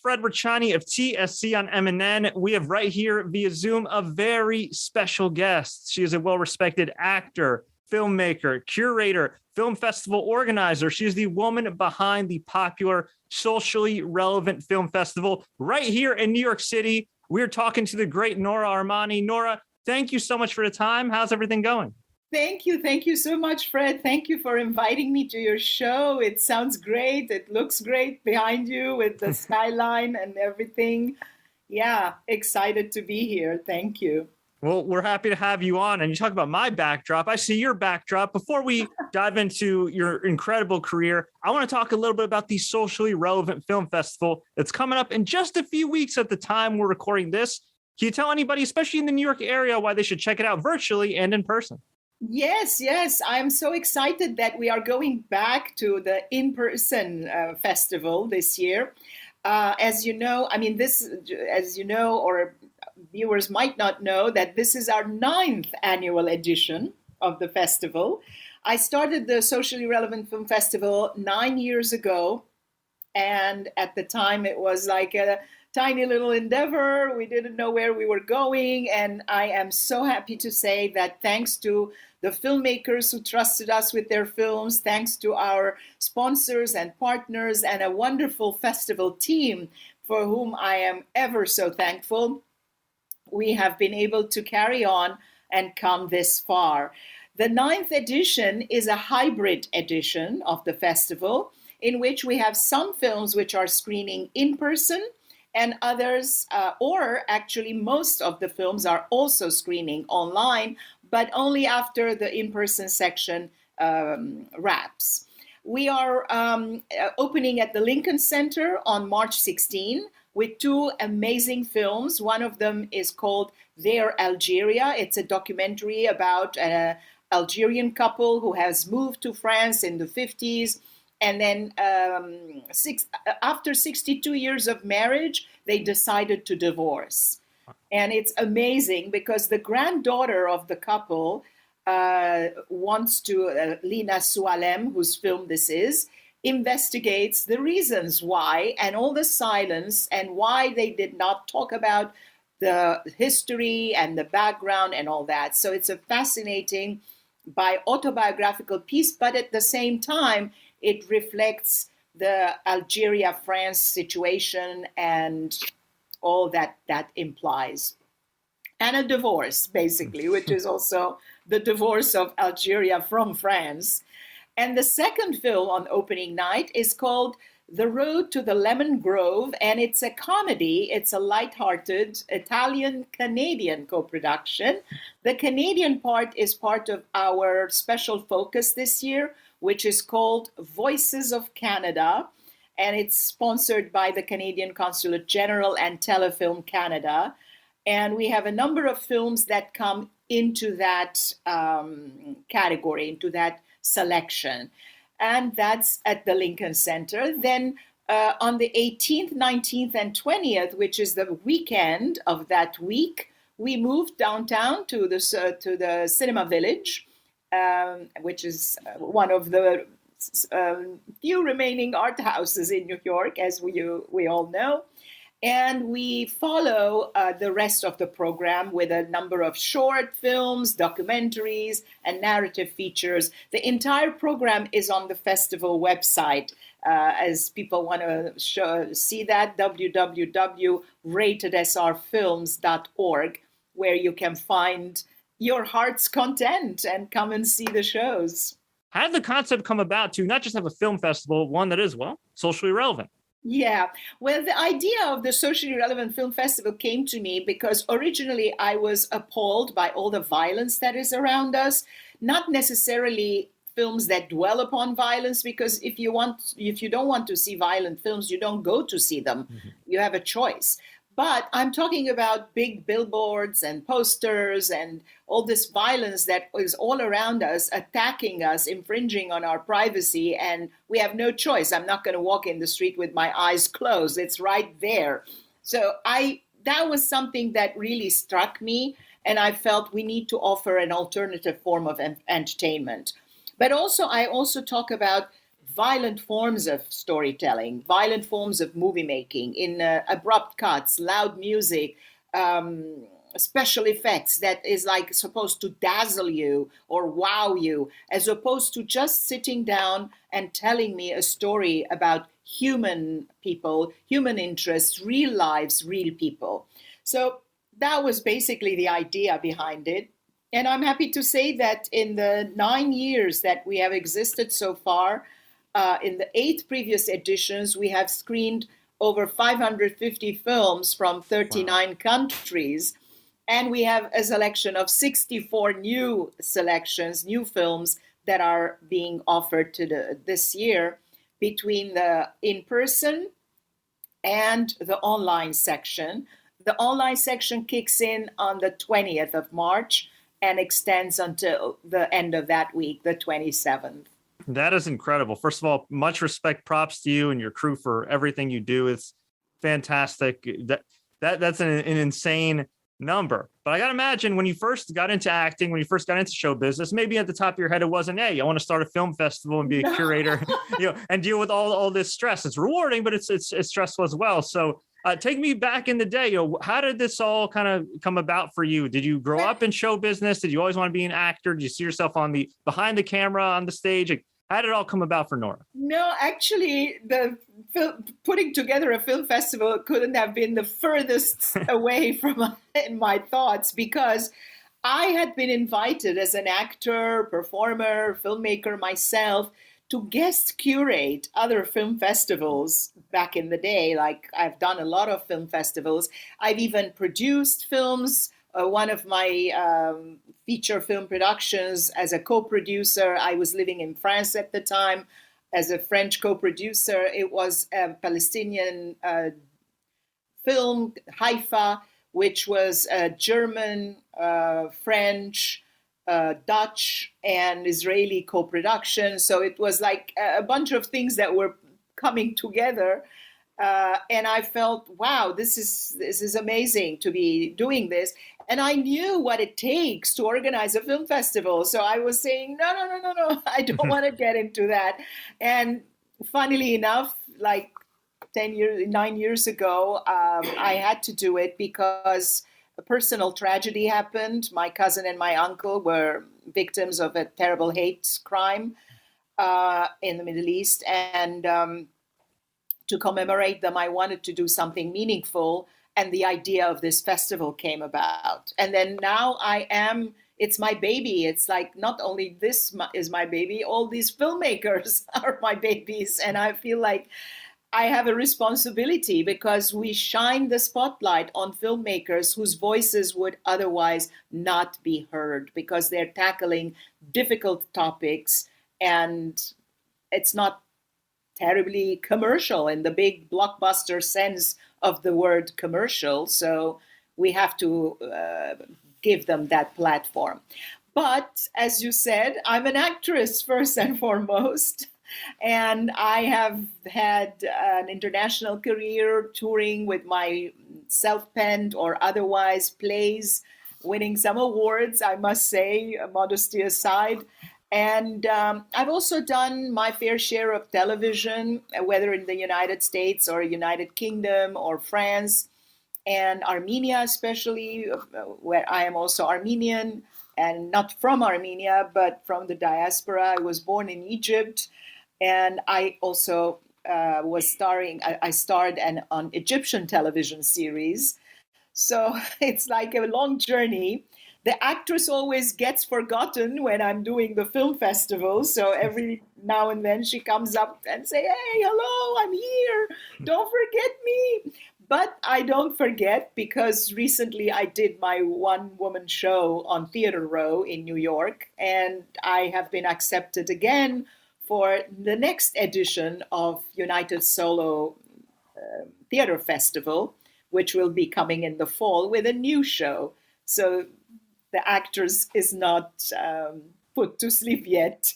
Fred Ricciani of TSC on MNN. We have right here via Zoom a very special guest. She is a well-respected actor, filmmaker, curator, film festival organizer. She is the woman behind the popular socially relevant film festival right here in New York City. We're talking to the great Nora Armani. Nora, thank you so much for the time. How's everything going? Thank you. Thank you so much, Fred. Thank you for inviting me to your show. It sounds great. It looks great behind you with the skyline and everything. Yeah, excited to be here. Thank you. Well, we're happy to have you on. And you talk about my backdrop. I see your backdrop. Before we dive into your incredible career, I want to talk a little bit about the Socially Relevant Film Festival that's coming up in just a few weeks at the time we're recording this. Can you tell anybody, especially in the New York area, why they should check it out virtually and in person? Yes. I'm so excited that we are going back to the in-person festival this year. As you know, or viewers might not know, that this is our 9th annual edition of the festival. I started the Socially Relevant Film Festival 9 years ago. And at the time, it was like a tiny little endeavor. We didn't know where we were going. And I am so happy to say that thanks to the filmmakers who trusted us with their films, thanks to our sponsors and partners and a wonderful festival team for whom I am ever so thankful, we have been able to carry on and come this far. The 9th edition is a hybrid edition of the festival in which we have some films which are screening in person and others, or actually most of the films are also screening online, but only after the in-person section wraps. We are opening at the Lincoln Center on March 16 with 2 amazing films. One of them is called Their Algeria. It's a documentary about an Algerian couple who has moved to France in the 50s. And then after 62 years of marriage, they decided to divorce. And it's amazing because the granddaughter of the couple wants to, Lina Soualem, whose film this is, investigates the reasons why and all the silence and why they did not talk about the history and the background and all that. So it's a fascinating autobiographical piece, but at the same time, it reflects the Algeria-France situation and all that implies. And a divorce, basically, which is also the divorce of Algeria from France. And the second film on opening night is called The Road to the Lemon Grove, and it's a comedy. It's a lighthearted Italian-Canadian co-production. The Canadian part is part of our special focus this year, which is called Voices of Canada, and it's sponsored by the Canadian Consulate General and Telefilm Canada. And we have a number of films that come into that category, into that selection. And that's at the Lincoln Center. Then on the 18th, 19th, and 20th, which is the weekend of that week, we moved downtown to the Cinema Village, which is one of the few remaining art houses in New York, as we all know. And we follow the rest of the program with a number of short films, documentaries, and narrative features. The entire program is on the festival website. As people want to see that, www.ratedsrfilms.org, where you can find your heart's content and come and see the shows. How did the concept come about to not just have a film festival, one that is, socially relevant? Yeah, well, the idea of the Socially Relevant Film Festival came to me because originally I was appalled by all the violence that is around us, not necessarily films that dwell upon violence, because if you don't want to see violent films, you don't go to see them. Mm-hmm. You have a choice. But I'm talking about big billboards and posters and all this violence that is all around us, attacking us, infringing on our privacy, and we have no choice. I'm not going to walk in the street with my eyes closed. It's right there. So that was something that really struck me, and I felt we need to offer an alternative form of entertainment. But I also talk about violent forms of storytelling, violent forms of movie making, in abrupt cuts, loud music, special effects that is like supposed to dazzle you or wow you, as opposed to just sitting down and telling me a story about human people, human interests, real lives, real people. So that was basically the idea behind it. And I'm happy to say that in the 9 years that we have existed so far, in the 8 previous editions, we have screened over 550 films from 39 countries. And we have a selection of 64 new selections, new films that are being offered to this year between the in-person and the online section. The online section kicks in on the 20th of March and extends until the end of that week, the 27th. That is incredible. First of all, much respect, props to you and your crew for everything you do. It's fantastic. That's an insane number. But I got to imagine when you first got into acting, when you first got into show business, maybe at the top of your head, it wasn't, hey, I want to start a film festival and be a curator, and deal with all this stress. It's rewarding, but it's stressful as well. So take me back in the day. How did this all kind of come about for you? Did you grow up in show business? Did you always want to be an actor? Did you see yourself behind the camera on the stage? How did it all come about for Nora? No, actually, putting together a film festival couldn't have been the furthest away from my thoughts, because I had been invited as an actor, performer, filmmaker myself to guest curate other film festivals back in the day. Like, I've done a lot of film festivals. I've even produced films. One of my feature film productions as a co-producer. I was living in France at the time as a French co-producer. It was a Palestinian film, Haifa, which was a German, French, Dutch, and Israeli co-production. So it was like a bunch of things that were coming together. And I felt, wow, this is amazing to be doing this. And I knew what it takes to organize a film festival. So I was saying, no, I don't want to get into that. And funnily enough, like 9 years ago, I had to do it because a personal tragedy happened. My cousin and my uncle were victims of a terrible hate crime in the Middle East. And to commemorate them, I wanted to do something meaningful. And the idea of this festival came about. And then now it's my baby. It's like, not only this is my baby, all these filmmakers are my babies. And I feel like I have a responsibility, because we shine the spotlight on filmmakers whose voices would otherwise not be heard, because they're tackling difficult topics, and it's not terribly commercial in the big blockbuster sense of the word commercial. So we have to give them that platform. But as you said, I'm an actress first and foremost. And I have had an international career touring with my self-penned or otherwise plays, winning some awards, I must say, modesty aside. And I've also done my fair share of television, whether in the United States or United Kingdom or France and Armenia, especially, where I am also Armenian, and not from Armenia, but from the diaspora. I was born in Egypt, and I also I starred on Egyptian television series. So it's like a long journey. The actress always gets forgotten when I'm doing the film festival. So every now and then she comes up and say, hey, hello, I'm here. Don't forget me. But I don't forget, because recently I did my one-woman show on Theater Row in New York. And I have been accepted again for the next edition of United Solo Theater Festival, which will be coming in the fall with a new show. So the actors is not put to sleep yet.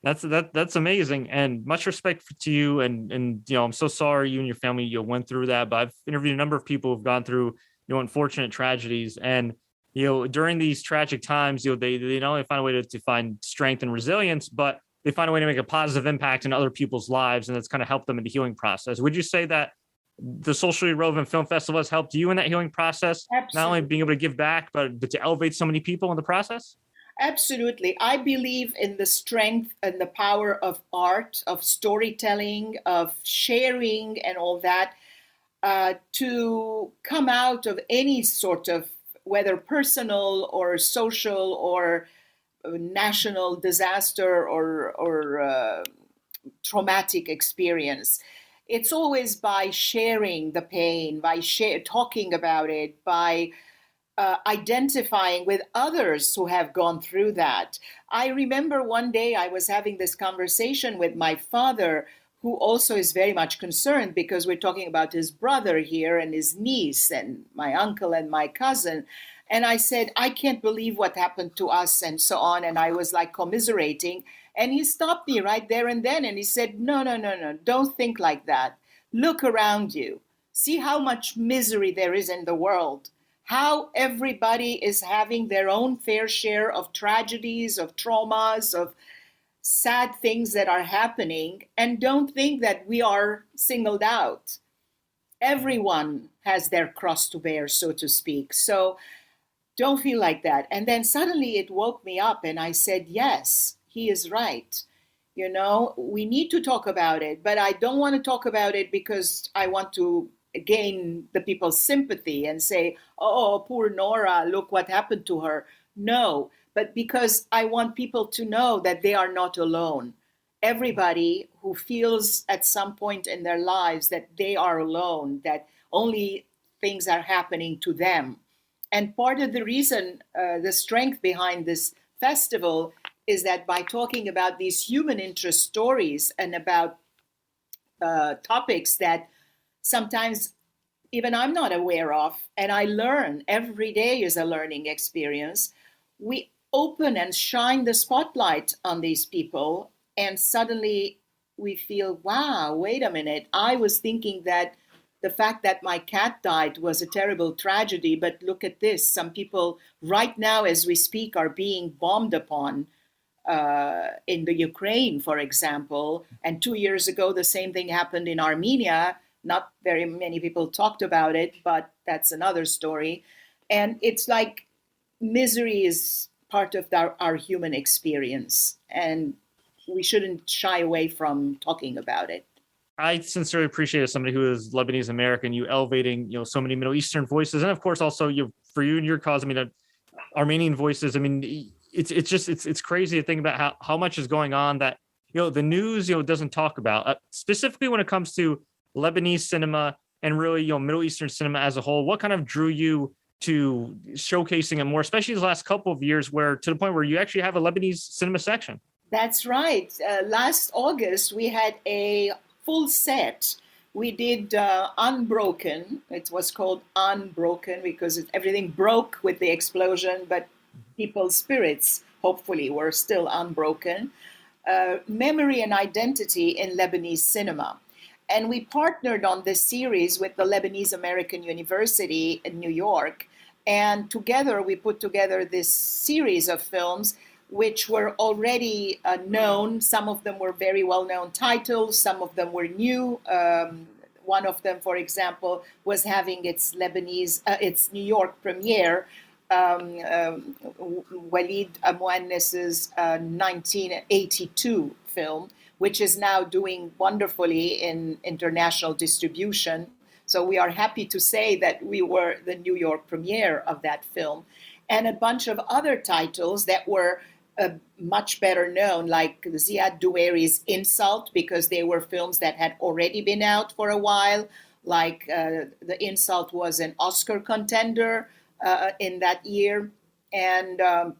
That's amazing, and much respect to you. And I'm so sorry you and your family went through that. But I've interviewed a number of people who've gone through unfortunate tragedies, and during these tragic times, they not only find a way to find strength and resilience, but they find a way to make a positive impact in other people's lives, and it's kind of helped them in the healing process. Would you say that the socially relevant film festival has helped you in that healing process? Absolutely. Not only being able to give back, but to elevate so many people in the process? Absolutely. I believe in the strength and the power of art, of storytelling, of sharing, and all that to come out of any sort of, whether personal or social or national disaster or traumatic experience. It's always by sharing the pain, by talking about it, by identifying with others who have gone through that. I remember one day I was having this conversation with my father, who also is very much concerned because we're talking about his brother here and his niece and my uncle and my cousin. And I said, I can't believe what happened to us and so on. And I was like commiserating. And he stopped me right there and then. And he said, no, no, no, no, don't think like that. Look around you. See how much misery there is in the world. How everybody is having their own fair share of tragedies, of traumas, of sad things that are happening. And don't think that we are singled out. Everyone has their cross to bear, so to speak. So don't feel like that. And then suddenly it woke me up and I said, yes, he is right. You know, we need to talk about it, but I don't want to talk about it because I want to gain the people's sympathy and say, oh, poor Nora, look what happened to her. No, but because I want people to know that they are not alone. Everybody who feels at some point in their lives that they are alone, that only things are happening to them. And part of the reason, the strength behind this festival is that by talking about these human interest stories and about topics that sometimes even I'm not aware of, and I learn, every day is a learning experience, we open and shine the spotlight on these people, and suddenly we feel, wow, wait a minute, I was thinking that the fact that my cat died was a terrible tragedy, but look at this. Some people right now as we speak are being bombed upon in the Ukraine, for example. And 2 years ago, the same thing happened in Armenia. Not very many people talked about it, but that's another story. And it's like misery is part of our human experience, and we shouldn't shy away from talking about it. I sincerely appreciate as somebody who is Lebanese American, you elevating, so many Middle Eastern voices, and of course also for you and your cause. I mean, Armenian voices. I mean, it's crazy to think about how much is going on that the news doesn't talk about, specifically when it comes to Lebanese cinema and really Middle Eastern cinema as a whole. What kind of drew you to showcasing it more, especially the last couple of years, where to the point where you actually have a Lebanese cinema section? That's right. Last August we had a full set. We did Unbroken. It was called Unbroken because everything broke with the explosion, but people's spirits hopefully were still unbroken. Memory and identity in Lebanese cinema. And we partnered on this series with the Lebanese American University in New York. And together we put together this series of films which were already known. Some of them were very well-known titles. Some of them were new. One of them, for example, was having its New York premiere, Walid Amouannes's 1982 film, which is now doing wonderfully in international distribution. So we are happy to say that we were the New York premiere of that film. And a bunch of other titles that were much better known, like Ziad Doueri's Insult, because they were films that had already been out for a while. Like The Insult was an Oscar contender in that year. And a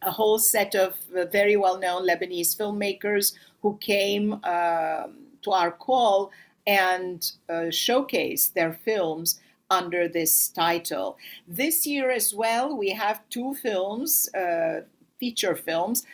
whole set of very well-known Lebanese filmmakers who came to our call and showcased their films under this title. This year as well, we have two films, feature films.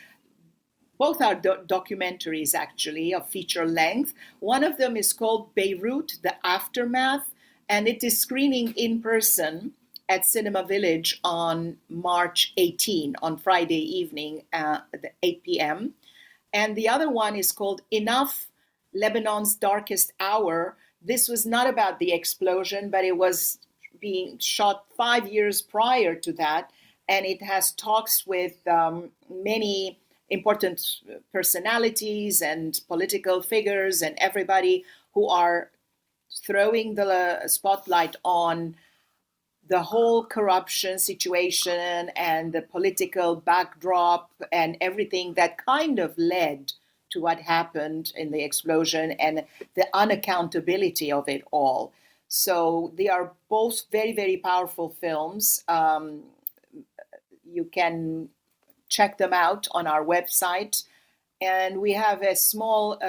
Both are documentaries, actually, of feature length. One of them is called Beirut, The Aftermath, and it is screening in person at Cinema Village on March 18, on Friday evening at 8 p.m. And the other one is called Enough, Lebanon's Darkest Hour. This was not about the explosion, but it was being shot 5 years prior to that. And it has talks with many important personalities and political figures and everybody who are throwing the spotlight on the whole corruption situation and the political backdrop and everything that kind of led to what happened in the explosion and the unaccountability of it all. So they are both very, very powerful films. You can check them out on our website. And we have a small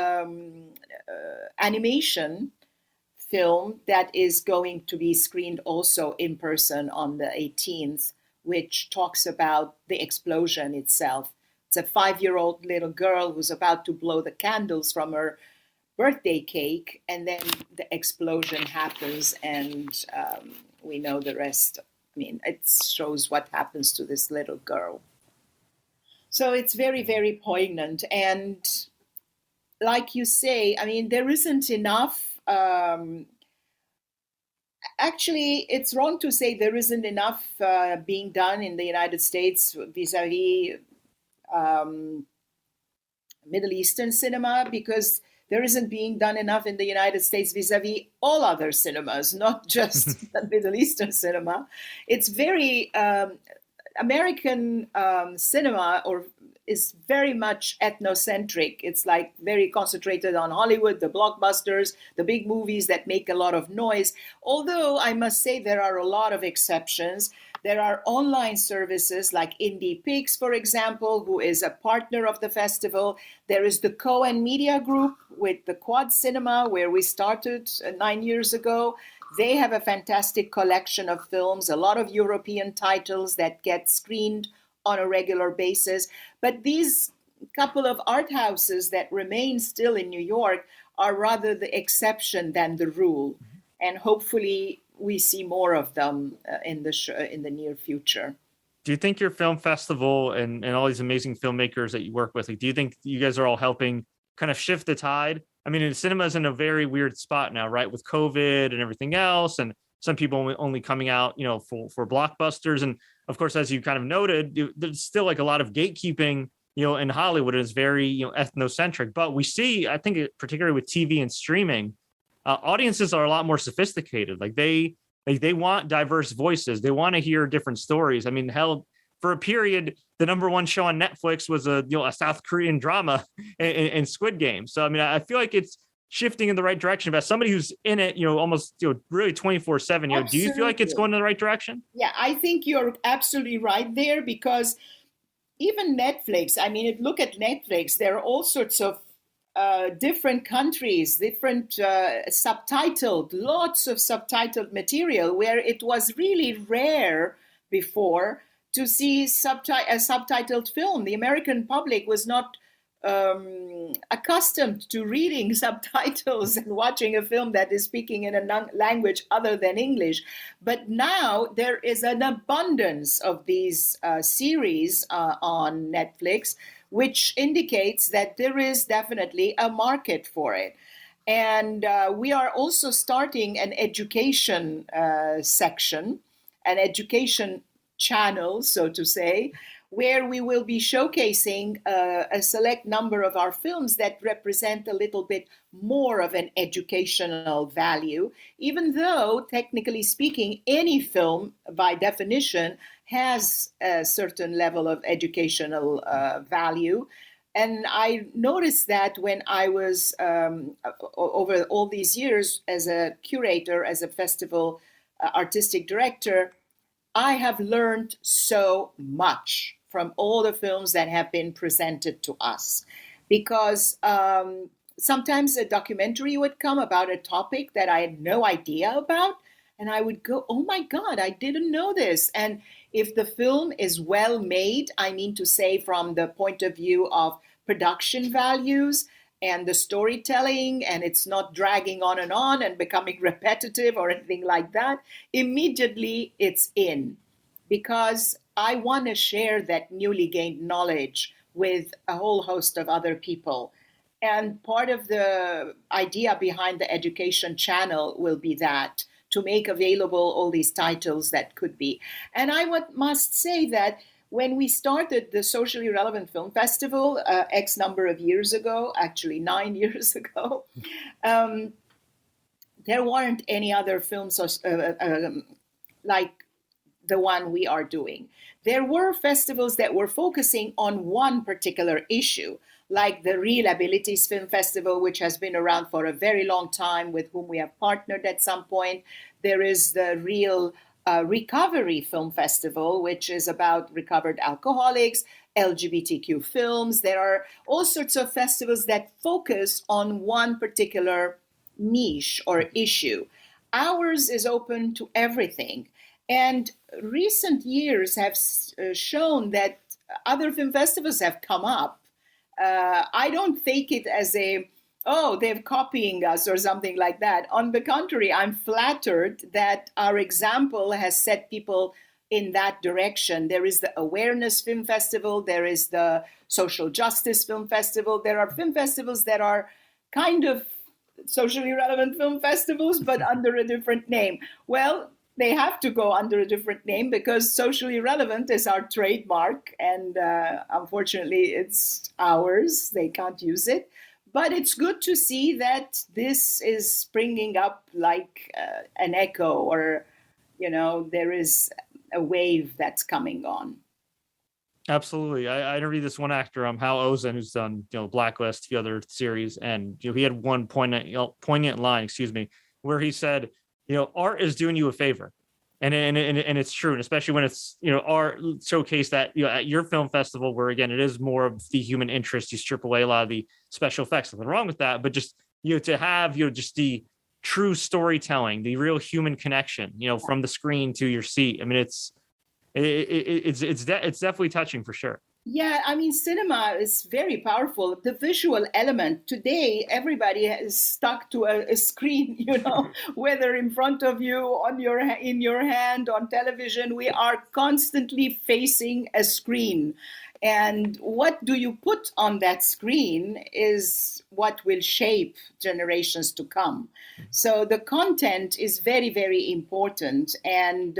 animation film that is going to be screened also in person on the 18th, which talks about the explosion itself. It's a 5-year-old little girl who's about to blow the candles from her birthday cake, and then the explosion happens, and we know the rest. I mean, it shows what happens to this little girl. So it's very, very poignant. And like you say, I mean, there isn't enough. Actually, it's wrong to say there isn't enough being done in the United States vis-a-vis Middle Eastern cinema, because there isn't being done enough in the United States vis-a-vis all other cinemas, not just the Middle Eastern cinema. It's very American cinema is very much ethnocentric. It's like very concentrated on Hollywood, the blockbusters, the big movies that make a lot of noise. Although I must say there are a lot of exceptions. There are online services like Indie Pix, for example, who is a partner of the festival. There is the Cohen Media Group with the Quad Cinema, where we started 9 years ago. They have a fantastic collection of films, a lot of European titles that get screened on a regular basis. But these couple of art houses that remain still in New York are rather the exception than the rule. And hopefully we see more of them in the near future. Do you think your film festival and all these amazing filmmakers that you work with, like, do you think you guys are all helping kind of shift the tide? I mean, cinema's in a very weird spot now, right? With COVID and everything else, and some people only coming out, for blockbusters. And of course, as you kind of noted, there's still like a lot of gatekeeping, in Hollywood. Is very, ethnocentric. But we see, I think, particularly with TV and streaming, audiences are a lot more sophisticated. Like they want diverse voices. They want to hear different stories. I mean, hell, for a period, the number one show on Netflix was a South Korean drama in Squid Game. So, I mean, I feel like it's shifting in the right direction. But as somebody who's in it, almost, really 24/7, do you feel like it's going in the right direction? Yeah, I think you're absolutely right there, because even Netflix, I mean, look at Netflix, there are all sorts of different countries, different subtitled, lots of subtitled material, where it was really rare before to see a subtitled film. The American public was not accustomed to reading subtitles and watching a film that is speaking in a language other than English. But now there is an abundance of these series on Netflix, which indicates that there is definitely a market for it. And we are also starting an education section, an education channel, so to say, where we will be showcasing a select number of our films that represent a little bit more of an educational value, even though, technically speaking, any film, by definition, has a certain level of educational value. And I noticed that when I was, over all these years as a curator, as a festival artistic director, I have learned so much from all the films that have been presented to us. Because sometimes a documentary would come about a topic that I had no idea about, and I would go, oh my God, I didn't know this. And if the film is well made, I mean to say from the point of view of production values and the storytelling, and it's not dragging on and becoming repetitive or anything like that, immediately it's in. Because I want to share that newly gained knowledge with a whole host of other people. And part of the idea behind the education channel will be that, to make available all these titles that could be. And I must say that when we started the Socially Relevant Film Festival X number of years ago, actually 9 years ago, there weren't any other films like the one we are doing. There were festivals that were focusing on one particular issue, like the Real Abilities Film Festival, which has been around for a very long time, with whom we have partnered at some point. There is the Real Recovery Film Festival, which is about recovered alcoholics, LGBTQ films. There are all sorts of festivals that focus on one particular niche or issue. Ours is open to everything. And recent years have shown that other film festivals have come up. I don't take it as they're copying us or something like that. On the contrary, I'm flattered that our example has set people in that direction. There is the Awareness Film Festival. There is the Social Justice Film Festival. There are film festivals that are kind of socially relevant film festivals, but under a different name. Well, they have to go under a different name because socially relevant is our trademark. And unfortunately, it's ours. They can't use it. But it's good to see that this is springing up like an echo, or, there is a wave that's coming on. Absolutely. I interviewed this one actor, Hal Ozen, who's done, Blacklist, a few other series. And, he had one poignant line, where he said, art is doing you a favor. And it's true. And especially when it's, art showcase that, at your film festival, where again, it is more of the human interest, you strip away a lot of the special effects. Nothing wrong with that, but just, to have, just the true storytelling, the real human connection, from the screen to your seat. I mean, it's definitely touching for sure. Yeah, I mean, cinema is very powerful. The visual element today, everybody is stuck to a screen, whether in front of you, in your hand, on television. We are constantly facing a screen. And what do you put on that screen is what will shape generations to come. So the content is very, very important. And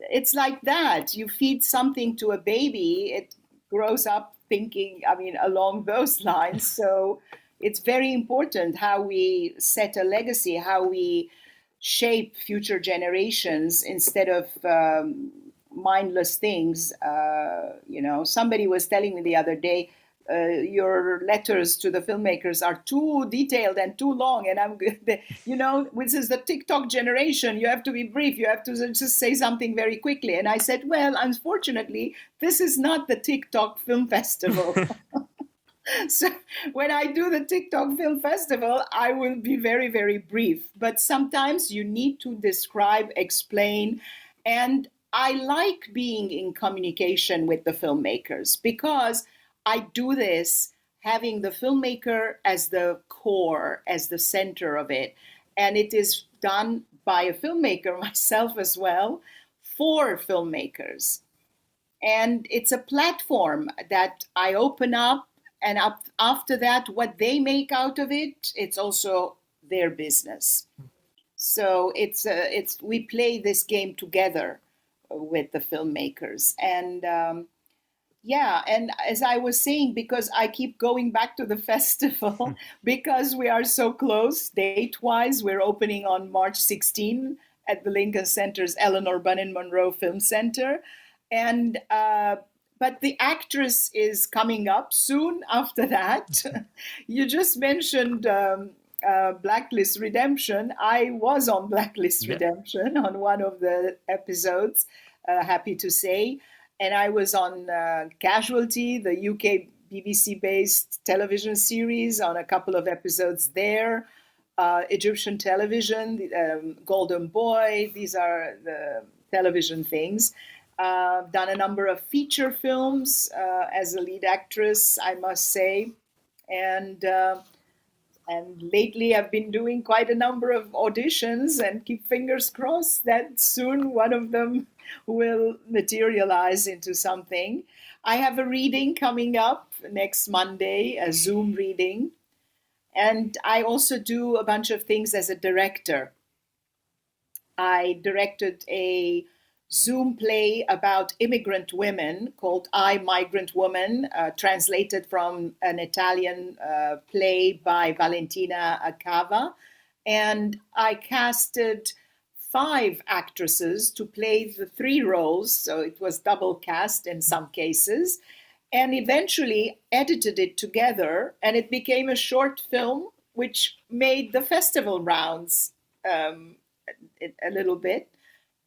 it's like that. You feed something to a baby, it grows up thinking, along those lines. So it's very important how we set a legacy, how we shape future generations instead of mindless things. Somebody was telling me the other day, your letters to the filmmakers are too detailed and too long. And I'm good. This is the TikTok generation. You have to be brief. You have to just say something very quickly. And I said, well, unfortunately, this is not the TikTok Film Festival. So when I do the TikTok Film Festival, I will be very, very brief. But sometimes you need to describe, explain. And I like being in communication with the filmmakers because I do this having the filmmaker as the core, as the center of it. And it is done by a filmmaker, myself as well, for filmmakers. And it's a platform that I open up, and after that, what they make out of it, it's also their business. So we play this game together with the filmmakers. And and as I was saying, because I keep going back to the festival, because we are so close date-wise, we're opening on March 16 at the Lincoln Center's Eleanor Bunin Monroe Film Center. And but the actress is coming up soon after that. You just mentioned Blacklist Redemption. I was on Blacklist Redemption on one of the episodes, happy to say. And I was on Casualty, the UK BBC-based television series, on a couple of episodes there. Egyptian television, Golden Boy, these are the television things. Done a number of feature films as a lead actress, I must say. And lately I've been doing quite a number of auditions, and keep fingers crossed that soon one of them will materialize into something. I have a reading coming up next Monday, a Zoom reading. And I also do a bunch of things as a director. I directed a Zoom play about immigrant women called I, Migrant Woman, translated from an Italian play by Valentina Cava. And I casted 5 actresses to play the 3 roles, so it was double cast in some cases, and eventually edited it together, and it became a short film which made the festival rounds a little bit,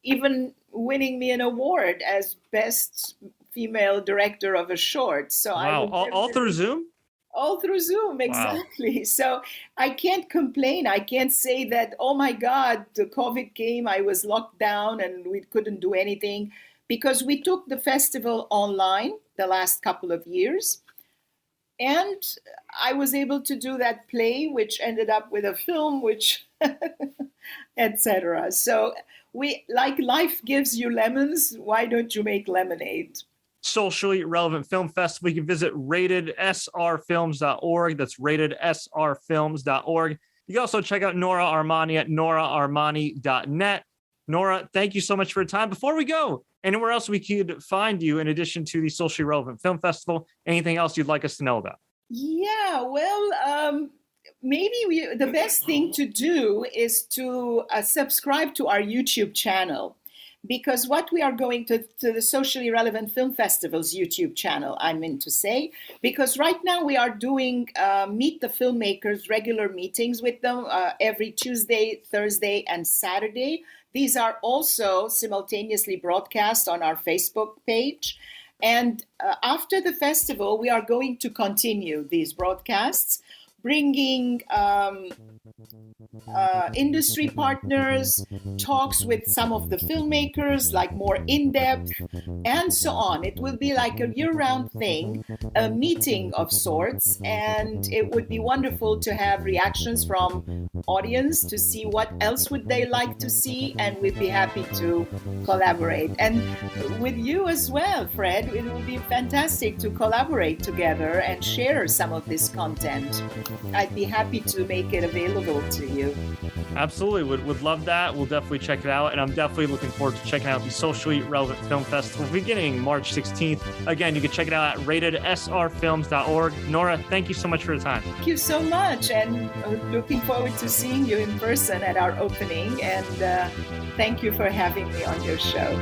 even winning me an award as best female director of a short. So wow, all through Zoom? All through Zoom, exactly. Wow. So I can't complain. I can't say that, oh my God, the COVID came, I was locked down and we couldn't do anything, because we took the festival online the last couple of years. And I was able to do that play, which ended up with a film, which, etc. So like life gives you lemons, why don't you make lemonade? Socially relevant film festival. You can visit ratedsrfilms.org. That's ratedsrfilms.org. You can also check out Nora Armani at noraarmani.net. Nora, thank you so much for your time. Before we go, anywhere else we could find you in addition to the Socially Relevant Film Festival? Anything else you'd like us to know about? Yeah, well, maybe the best thing to do is to subscribe to our YouTube channel. Because what we are going to the Socially Relevant Film Festival's YouTube channel, I mean to say, because right now we are doing Meet the Filmmakers regular meetings with them every Tuesday, Thursday, and Saturday. These are also simultaneously broadcast on our Facebook page. And after the festival, we are going to continue these broadcasts, bringing industry partners, talks with some of the filmmakers, like more in-depth, and so on. It will be like a year-round thing, a meeting of sorts, and it would be wonderful to have reactions from audience to see what else would they like to see, and we'd be happy to collaborate. And with you as well, Fred, it would be fantastic to collaborate together and share some of this content. I'd be happy to make it available to you. Absolutely. Would love that. We'll definitely check it out. And I'm definitely looking forward to checking out the Socially Relevant Film Festival beginning March 16th. Again, you can check it out at ratedsrfilms.org. Nora, thank you so much for your time. Thank you so much. And looking forward to seeing you in person at our opening. And thank you for having me on your show.